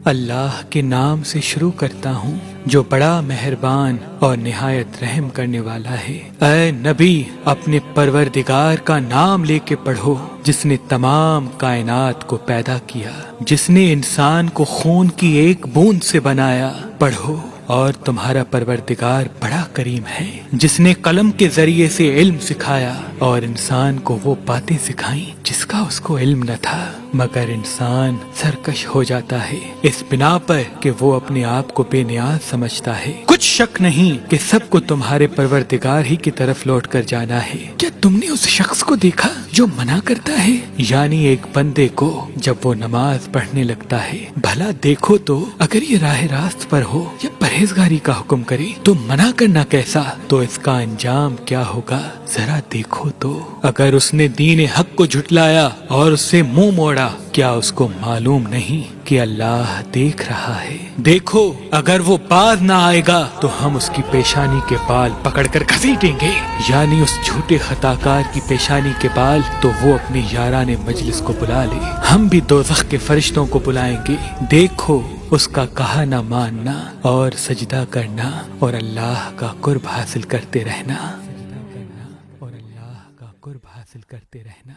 اللہ کے نام سے شروع کرتا ہوں جو بڑا مہربان اور نہایت رحم کرنے والا ہے۔ اے نبی، اپنے پروردگار کا نام لے کے پڑھو جس نے تمام کائنات کو پیدا کیا، جس نے انسان کو خون کی ایک بوند سے بنایا۔ پڑھو، اور تمہارا پروردگار بڑا کریم ہے جس نے قلم کے ذریعے سے علم سکھایا اور انسان کو وہ باتیں سکھائیں جس کا اس کو علم نہ تھا، مگر انسان سرکش ہو جاتا ہے اس بنا پر کہ وہ اپنے آپ کو بے نیاز سمجھتا ہے۔ کچھ شک نہیں کہ سب کو تمہارے پروردگار ہی کی طرف لوٹ کر جانا ہے۔ کیا تم نے اس شخص کو دیکھا جو منع کرتا ہے، یعنی ایک بندے کو جب وہ نماز پڑھنے لگتا ہے؟ بھلا دیکھو تو اگر یہ راہ راست پر ہو یا پرہیزگاری کا حکم کرے تو منع کرنا کیسا؟ تو اس کا انجام کیا ہوگا ذرا دیکھو تو۔ اگر اس نے دین حق کو جھٹلایا اور اس سے منہ موڑا، کیا اس کو معلوم نہیں کہ اللہ دیکھ رہا ہے؟ دیکھو، اگر وہ باز نہ آئے گا تو ہم اس کی پیشانی کے بال پکڑ کر گھسیٹیں گے، یعنی اس جھوٹے خطاکار کی پیشانی کے بال۔ تو وہ اپنے یاران مجلس کو بلا لے، ہم بھی دوزخ کے فرشتوں کو بلائیں گے۔ دیکھو، اس کا کہا نہ ماننا اور سجدہ کرنا اور اللہ کا قرب حاصل کرتے رہنا، اور اللہ کا قرب حاصل کرتے رہنا۔